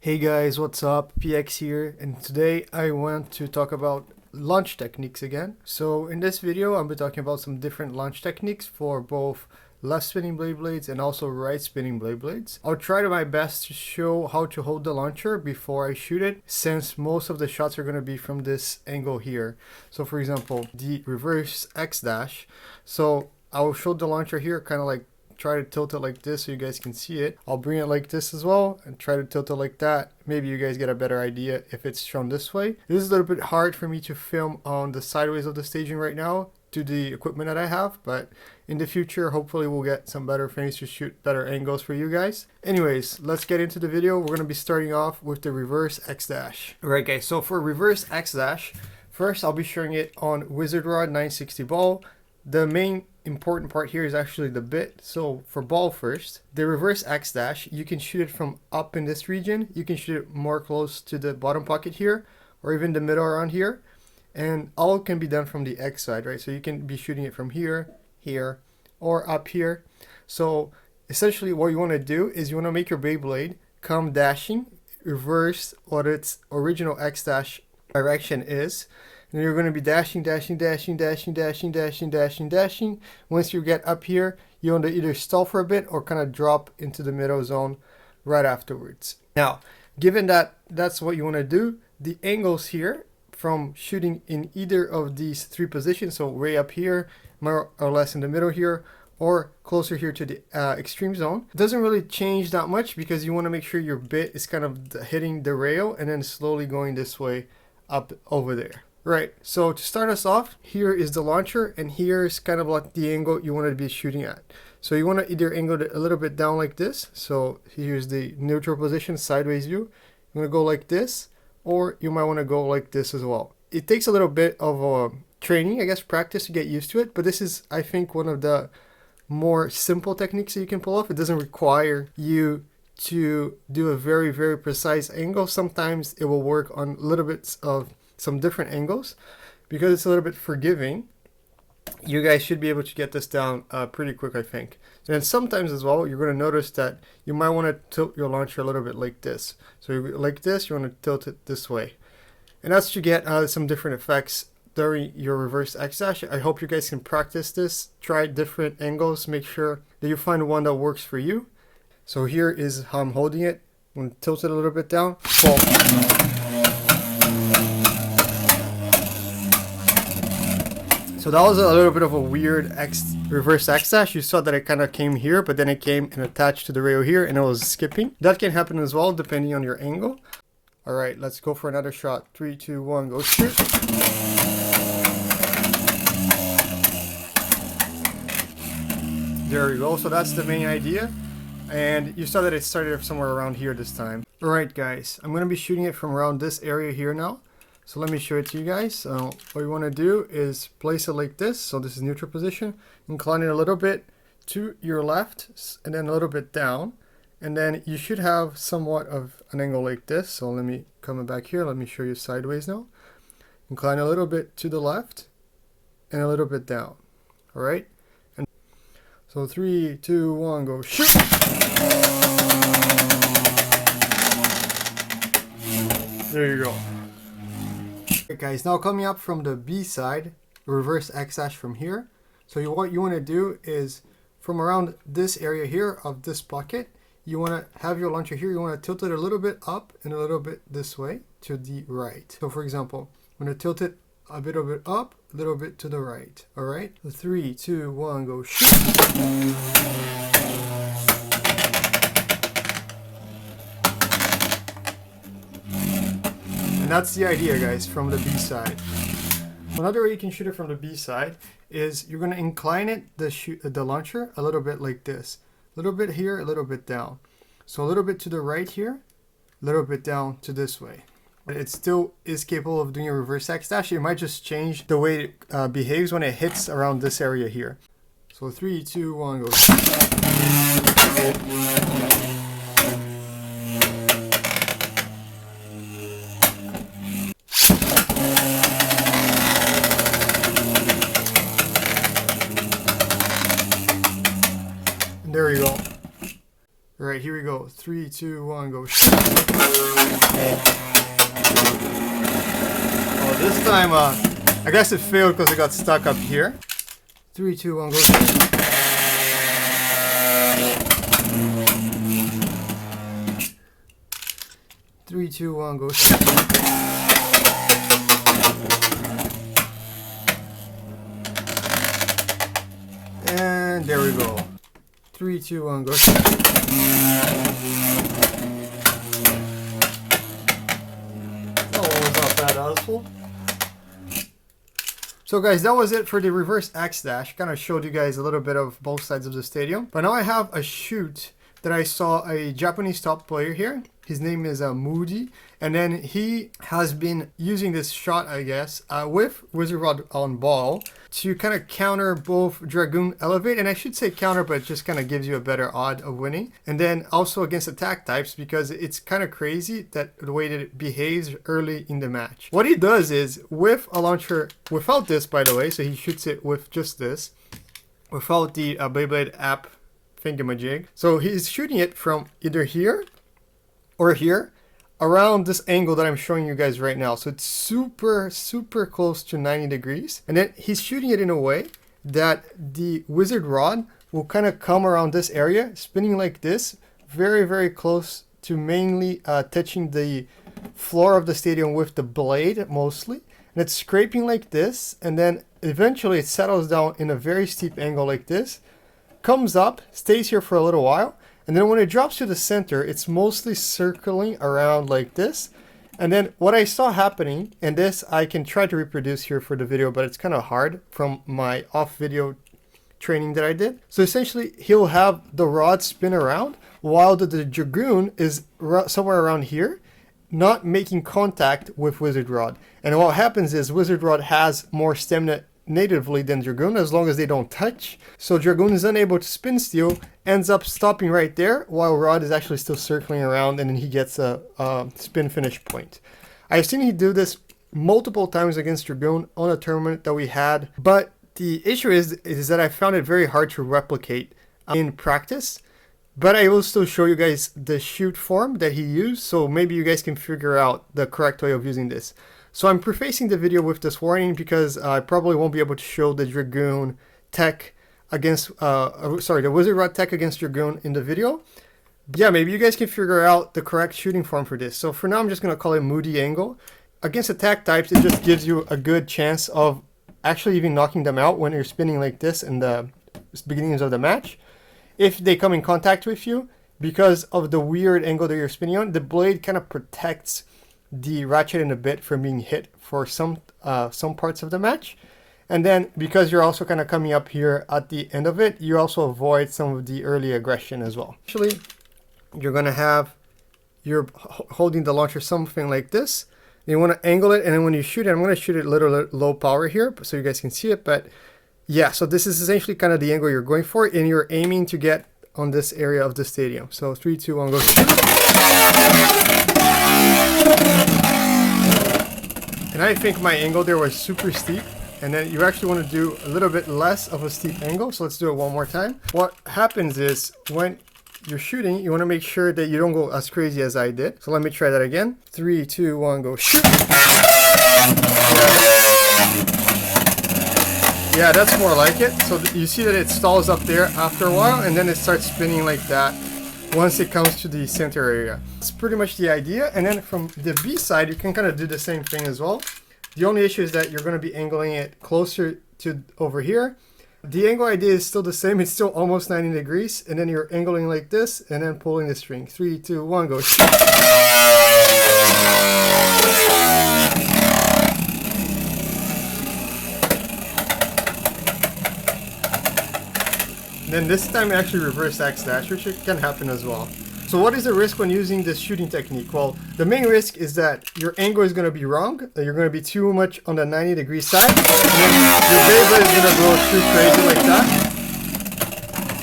Hey guys, what's up? PX here, and today I want to talk about launch techniques again. So in this video, I'll be talking about some different launch techniques for both left spinning Beyblades and also right spinning Beyblades. I'll try to my best to show how to hold the launcher before I shoot it, since most of the shots are going to be from this angle here. So for example, the reverse X dash. So I'll show the launcher here, kind of like try to tilt it like this so you guys can see it. I'll bring it like this as well and try to tilt it like that. Maybe you guys get a better idea if it's shown this way. This is a little bit hard for me to film on the sideways of the staging right now to the equipment that I have, but in the future hopefully we'll get some better things to shoot better angles for you guys. Anyways, let's get into the video. We're going to be starting off with the reverse X dash. Alright guys, so for reverse X dash, first I'll be showing it on Wizard Rod 960 ball. The main important part here is actually the bit. So for ball first, the reverse X dash, you can shoot it from up in this region. You can shoot it more close to the bottom pocket here, or even the middle around here. And all can be done from the X side, right? So you can be shooting it from here, here, or up here. So essentially what you want to do is you want to make your Beyblade come dashing, reverse what its original X dash direction is. And you're going to be dashing, dashing, dashing, dashing, dashing, dashing, dashing, dashing. Once you get up here, you want to either stall for a bit or kind of drop into the middle zone right afterwards. Now, given that that's what you want to do, the angles here from shooting in either of these three positions, so way up here, more or less in the middle here, or closer here to the extreme zone, it doesn't really change that much because you want to make sure your bit is kind of hitting the rail and then slowly going this way up over there. Right, so to start us off, here is the launcher, and here's kind of like the angle you want to be shooting at. So you want to either angle it a little bit down like this. So here's the neutral position, sideways view. You want to go like this, or you might want to go like this as well. It takes a little bit of training, I guess, practice to get used to it, but this is, I think, one of the more simple techniques that you can pull off. It doesn't require you to do a very, very precise angle. Sometimes it will work on little bits of some different angles. Because it's a little bit forgiving, you guys should be able to get this down pretty quick, I think. And sometimes as well, you're going to notice that you might want to tilt your launcher a little bit like this. So like this, you want to tilt it this way. And that's to get some different effects during your reverse X dash. I hope you guys can practice this, try different angles, make sure that you find one that works for you. So here is how I'm holding it. I'm going to tilt it a little bit down. So that was a little bit of a weird reverse X dash. You saw that it kind of came here, but then it came and attached to the rail here and it was skipping. That can happen as well depending on your angle. All right, let's go for another shot. 3, 2, 1, go shoot. There we go. So that's the main idea. And you saw that it started somewhere around here this time. All right, guys, I'm going to be shooting it from around this area here now. So let me show it to you guys. So what you want to do is place it like this. So this is neutral position. Incline it a little bit to your left and then a little bit down. And then you should have somewhat of an angle like this. So let me come back here. Let me show you sideways now. Incline a little bit to the left and a little bit down. All right. And so 3, 2, 1, go shoot. There you go. Okay, guys, now coming up from the B side, reverse X dash from here. So what you want to do is from around this area here of this pocket, you want to have your launcher here. You want to tilt it a little bit up and a little bit this way to the right. So for example, I'm going to tilt it a little bit up, a little bit to the right. All right. 3, 2, 1, go shoot. And that's the idea, guys, from the B side. Another way you can shoot it from the B side is you're going to incline it, the launcher, a little bit like this. A little bit here, a little bit down. So a little bit to the right here, a little bit down to this way. It still is capable of doing a reverse X dash. It might just change the way it behaves when it hits around this area here. So 3, 2, 1, go. There you go. Alright, here we go. 3, 2, 1, go. Oh, this time, I guess it failed because it got stuck up here. 3, 2, 1, go. 3, 2, 1, go. And there we go. 3, 2, 1, go. That one was not bad, honestly. So guys, that was it for the reverse axe dash. Kind of showed you guys a little bit of both sides of the stadium. But now I have a shoot that I saw a Japanese top player here. His name is Muudi, and then he has been using this shot, I guess, with Wizard Rod on ball to kind of counter both Dragoon Elevate, and I should say counter, but it just kind of gives you a better odd of winning. And then also against attack types, because it's kind of crazy that the way that it behaves early in the match. What he does is, with a launcher, without this by the way, so he shoots it with just this, without the Beyblade app thingamajig. So he's shooting it from either here or here, around this angle that I'm showing you guys right now. So it's super close to 90 degrees. And then he's shooting it in a way that the wizard rod will kind of come around this area, spinning like this, very close to mainly touching the floor of the stadium with the blade mostly. And it's scraping like this, and then eventually it settles down in a very steep angle like this, comes up, stays here for a little while, and then when it drops to the center, it's mostly circling around like this. And then what I saw happening, and this I can try to reproduce here for the video, but it's kind of hard from my off video training that I did. So essentially, he'll have the rod spin around while the Dragoon is somewhere around here, not making contact with Wizard Rod. And what happens is Wizard Rod has more stamina natively than Dragoon, as long as they don't touch. So Dragoon is unable to spin steal, ends up stopping right there, while Rod is actually still circling around, and then he gets a spin finish point. I've seen he do this multiple times against Dragoon on a tournament that we had, but the issue is that I found it very hard to replicate in practice. But I will still show you guys the shoot form that he used, so maybe you guys can figure out the correct way of using this. So I'm prefacing the video with this warning because I probably won't be able to show the Dragoon tech against, the Wizard Rod tech against Dragoon in the video. But yeah, maybe you guys can figure out the correct shooting form for this. So for now, I'm just going to call it Muudi angle. Against attack types, it just gives you a good chance of actually even knocking them out when you're spinning like this in the beginnings of the match. If they come in contact with you, because of the weird angle that you're spinning on, the blade kind of protects the ratchet in a bit from being hit for some parts of the match. And then because you're also kind of coming up here at the end of it, you also avoid some of the early aggression as well. Actually, you're holding the launcher something like this. You want to angle it, and then when you shoot it, I'm going to shoot it a little low power here so you guys can see it. But yeah, so this is essentially kind of the angle you're going for, and you're aiming to get on this area of the stadium. So 3, 2, 1, go. And I think my angle there was super steep, and then you actually want to do a little bit less of a steep angle. So let's do it one more time. What happens is when you're shooting, you want to make sure that you don't go as crazy as I did. So let me try that again. 3, 2, 1, go shoot. Yeah, that's more like it. So you see that it stalls up there after a while, and then it starts spinning like that once it comes to the center area. That's pretty much the idea. And then from the B side, you can kind of do the same thing as well. The only issue is that you're going to be angling it closer to over here. The angle idea is still the same. It's still almost 90 degrees. And then you're angling like this and then pulling the string. 3, 2, 1, go. Then this time actually reverse axe dash, which can happen as well. So what is the risk when using this shooting technique? Well, the main risk is that your angle is going to be wrong. That you're going to be too much on the 90-degree side. And then your Beyblade is going to go too crazy like that.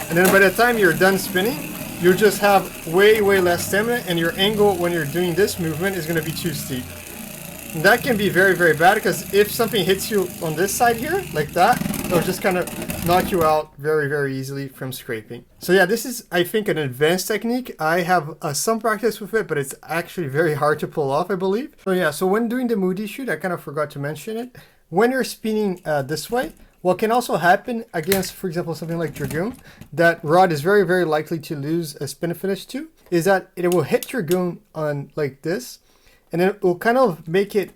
And then by the time you're done spinning, you'll just have way less stamina, and your angle when you're doing this movement is going to be too steep. And that can be very bad, because if something hits you on this side here, like that, It'll just kind of knock you out very, very easily from scraping. So yeah, this is, I think, an advanced technique. I have some practice with it, but it's actually very hard to pull off, I believe. So yeah, so when doing the Muudi shoot, I kind of forgot to mention it. When you're spinning this way, what can also happen against, for example, something like Dragoon, that rod is very, very likely to lose a spin finish to, is that it will hit Dragoon on like this, and then it will kind of make it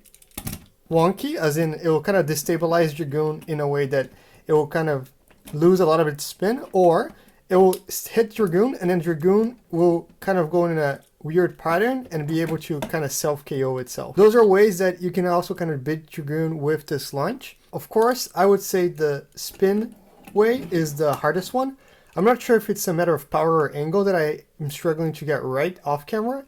wonky, as in it will kind of destabilize Dragoon in a way that it will kind of lose a lot of its spin, or it will hit Dragoon and then Dragoon will kind of go in a weird pattern and be able to kind of self-KO itself. Those are ways that you can also kind of beat Dragoon with this launch. Of course, I would say the spin way is the hardest one. I'm not sure if it's a matter of power or angle that I am struggling to get right off camera.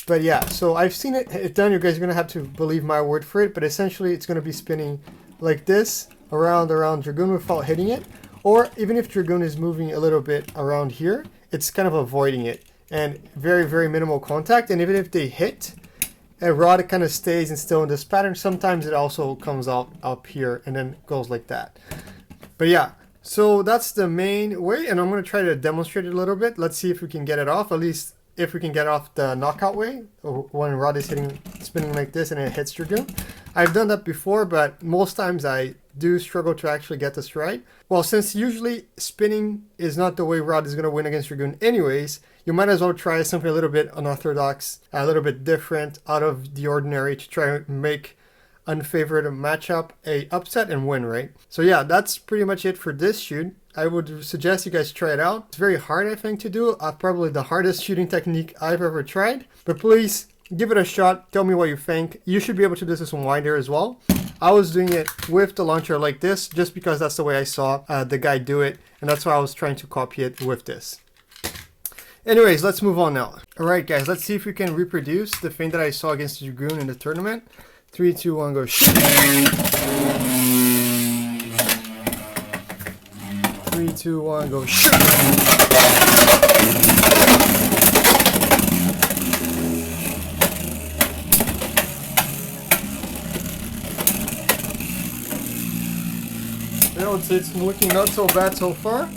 But yeah, so I've seen it done. You guys are going to have to believe my word for it. But essentially, it's going to be spinning like this around Dragoon without hitting it. Or even if Dragoon is moving a little bit around here, it's kind of avoiding it. And very, very minimal contact. And even if they hit, a rod kind of stays and still in this pattern. Sometimes it also comes out up here and then goes like that. But yeah, so that's the main way. And I'm going to try to demonstrate it a little bit. Let's see if we can get it off. At least if we can get off the knockout way, when rod is spinning like this and it hits Dragoon. I've done that before, but most times I do struggle to actually get this right. Well, since usually spinning is not the way rod is going to win against Dragoon anyways, you might as well try something a little bit unorthodox, a little bit different, out of the ordinary, to try and make unfavored matchup a upset and win, right? So yeah, that's pretty much it for this shoot. I would suggest you guys try it out. It's very hard, I think, to do. Probably the hardest shooting technique I've ever tried. But please give it a shot. Tell me what you think. You should be able to do this on wider as well. I was doing it with the launcher like this just because that's the way I saw the guy do it. And that's why I was trying to copy it with this. Anyways, let's move on now. Alright guys, let's see if we can reproduce the thing that I saw against Dragoon in the tournament. 3, 2, 1, go shoot. 3, 2, 1, go shoot. You know, it's looking not so bad so far.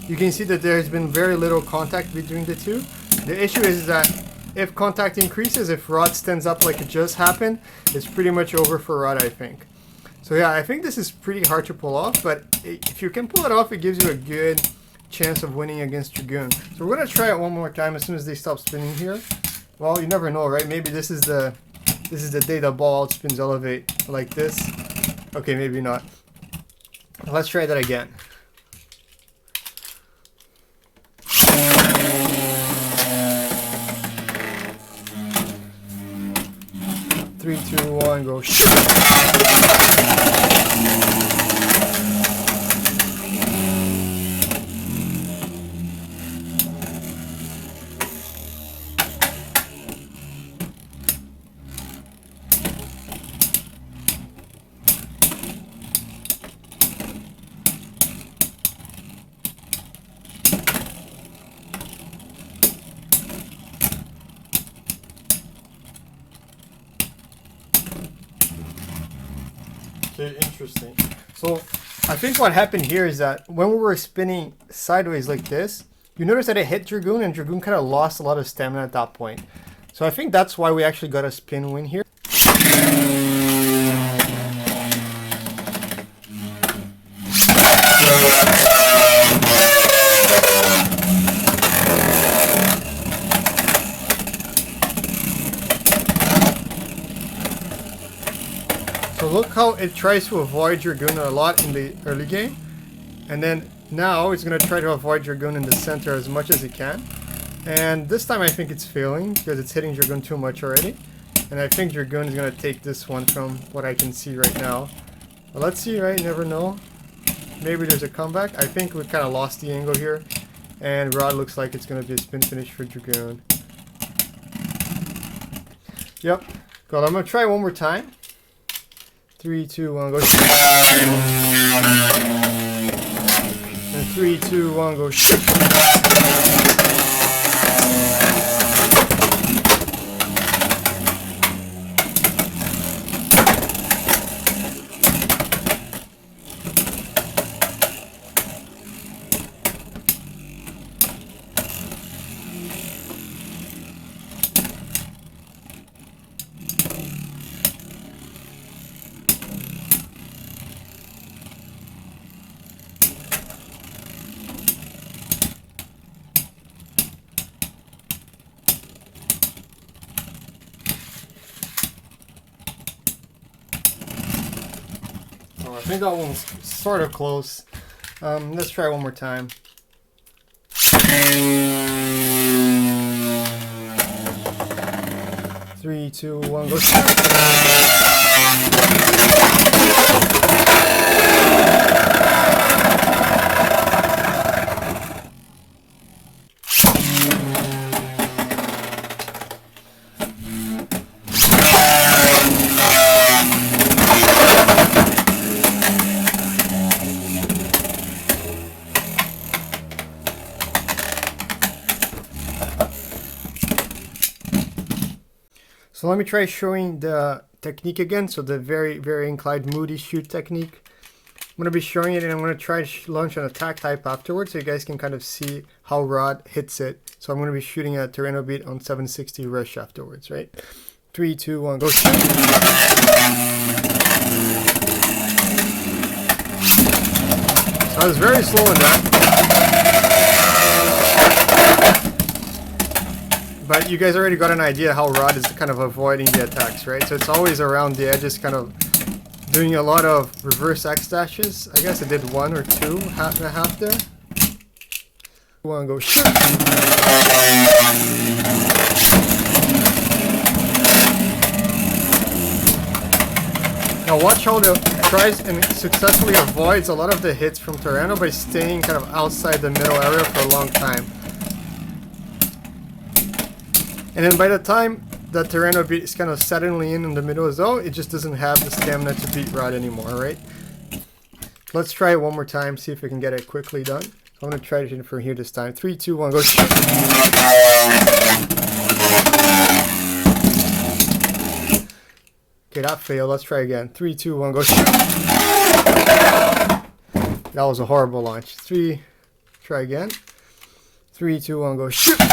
You can see that there's been very little contact between the two. The issue is that if contact increases, if rod stands up like it just happened, it's pretty much over for rod, I think. So yeah, I think this is pretty hard to pull off, but if you can pull it off, it gives you a good chance of winning against Dragoon. So we're going to try it one more time as soon as they stop spinning here. Well, you never know, right? Maybe this is the day the ball outspins elevate like this. Okay, maybe not. Let's try that again. 3, 2, 1, go shoot! Okay, interesting. So I think what happened here is that when we were spinning sideways like this, you notice that it hit Dragoon and Dragoon kind of lost a lot of stamina at that point. So I think that's why we actually got a spin win here. So look how it tries to avoid Dragoon a lot in the early game. And then now it's going to try to avoid Dragoon in the center as much as it can. And this time I think it's failing because it's hitting Dragoon too much already. And I think Dragoon is going to take this one from what I can see right now. But let's see, right? Never know. Maybe there's a comeback. I think we kind of lost the angle here. And rod looks like it's going to be a spin finish for Dragoon. Yep. Good. I'm going to try one more time. 3, 2, 1, go shoot. And 3, 2, 1, go shoot. Oh, I think that one's sort of close. Let's try one more time. 3, 2, 1, go shoot! So let me try showing the technique again. So the very inclined Muudi shoot technique. I'm going to be showing it and I'm going to try to launch an attack type afterwards so you guys can kind of see how Rod hits it. So I'm going to be shooting a Tyranno beat on 760 rush afterwards, right? 3, 2, 1, go shoot! So I was very slow in that. But you guys already got an idea how Rod is kind of avoiding the attacks, right? So it's always around the edges, kind of doing a lot of reverse X dashes. I guess I did 1 or 2, half and a half there. 1, go shoot. Now watch how it tries and successfully avoids a lot of the hits from Tyranno by staying kind of outside the middle area for a long time. And then by the time the Tyranno beat is kind of settling in the middle as well, it just doesn't have the stamina to beat Rod anymore, right? Let's try it one more time, see if we can get it quickly done. I'm going to try it from here this time. 3, 2, 1, go shoot! Okay, that failed. Let's try again. 3, 2, 1, go shoot! That was a horrible launch. Try again. 3, 2, 1, go shoot! Oh.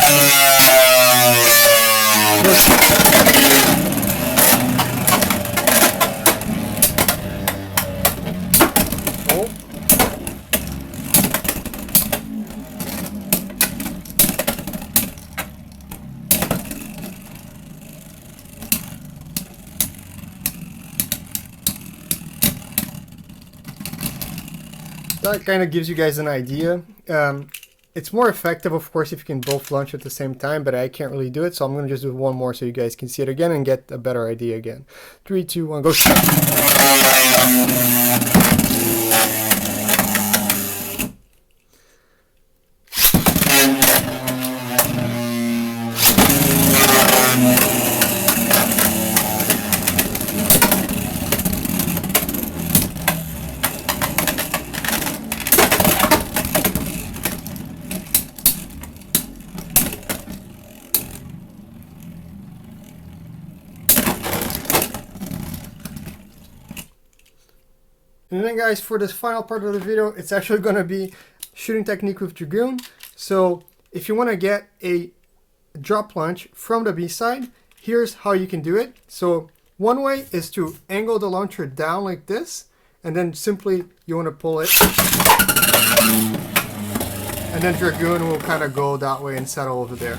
That kind of gives you guys an idea. It's more effective, of course, if you can both launch at the same time, but I can't really do it, so I'm going to just do one more so you guys can see it again and get a better idea again. 3, 2, 1, go shoot! And then guys, for this final part of the video, it's actually going to be shooting technique with Dragoon. So if you want to get a drop launch from the B-side, here's how you can do it. So one way is to angle the launcher down like this, and then simply you want to pull it. And then Dragoon will kind of go that way and settle over there.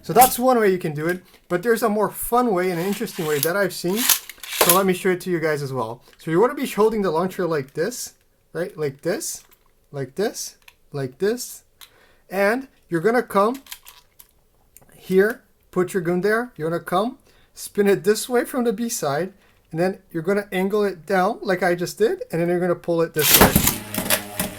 So that's one way you can do it, but there's a more fun way and an interesting way that I've seen. So let me show it to you guys as well. So you want to be holding the launcher like this, right? Like this, like this, like this. And you're going to come here, put your gun there. You're going to come, spin it this way from the B side. And then you're going to angle it down like I just did. And then you're going to pull it this way.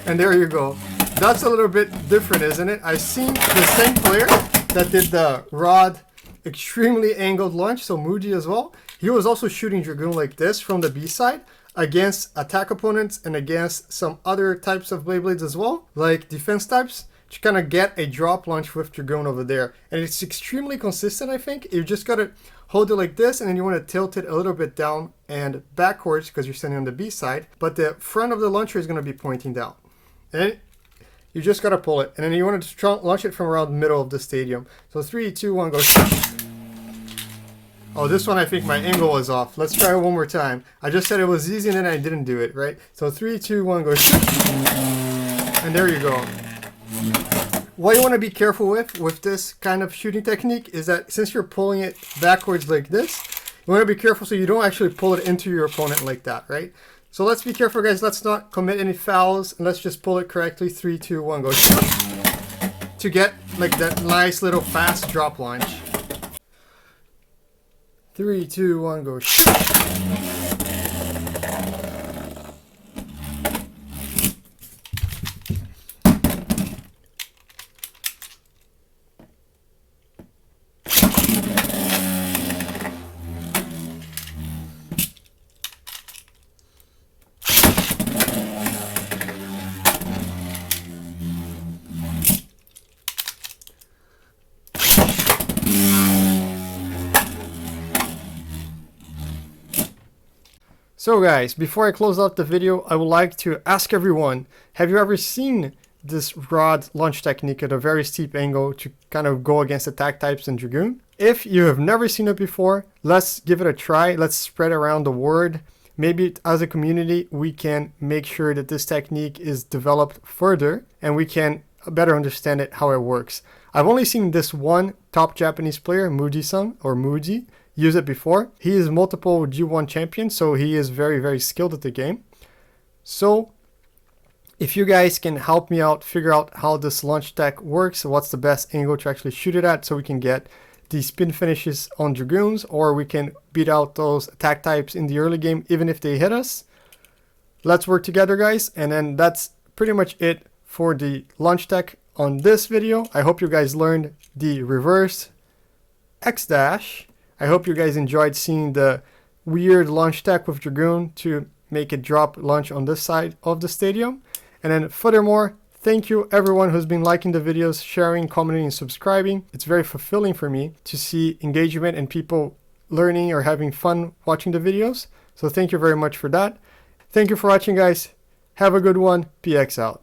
And there you go. That's a little bit different, isn't it? I've seen the same player that did the Rod extremely angled launch, so Muudi as well. He was also shooting Dragoon like this from the B side against attack opponents and against some other types of Beyblades as well, like defense types, to kind of get a drop launch with Dragoon over there. And it's extremely consistent, I think. You just got to hold it like this, and then you want to tilt it a little bit down and backwards because you're standing on the B side, but the front of the launcher is going to be pointing down. And you just got to pull it, and then you want to launch it from around the middle of the stadium. So 3, 2, 1, go. Oh, this one I think my angle is off. Let's try it one more time. I just said it was easy and then I didn't do it, right? So 3, 2, 1, go. And there you go. What you want to be careful with this kind of shooting technique is that since you're pulling it backwards like this, you want to be careful so you don't actually pull it into your opponent like that, right? So let's be careful, guys. Let's not commit any fouls, and let's just pull it correctly. 3, 2, 1, go. To get like that nice little fast drop launch. 3, 2, 1, go. So guys, before I close out the video, I would like to ask everyone, have you ever seen this rod launch technique at a very steep angle to kind of go against attack types in Dragoon? If you have never seen it before, let's give it a try. Let's spread around the word. Maybe as a community, we can make sure that this technique is developed further and we can better understand it, how it works. I've only seen this one top Japanese player, Muudi-san, or Muudi, use it before. He is multiple G1 champion, so he is very skilled at the game. So if you guys can help me out, figure out how this launch tech works, what's the best angle to actually shoot it at so we can get the spin finishes on Dragoons, or we can beat out those attack types in the early game even if they hit us. Let's work together, guys. And then that's pretty much it for the launch tech on this video. I hope you guys learned the reverse X dash. I hope you guys enjoyed seeing the weird launch tech with Dragoon to make it drop launch on this side of the stadium. And then furthermore, thank you everyone who's been liking the videos, sharing, commenting, and subscribing. It's very fulfilling for me to see engagement and people learning or having fun watching the videos. So thank you very much for that. Thank you for watching, guys. Have a good one. PX out.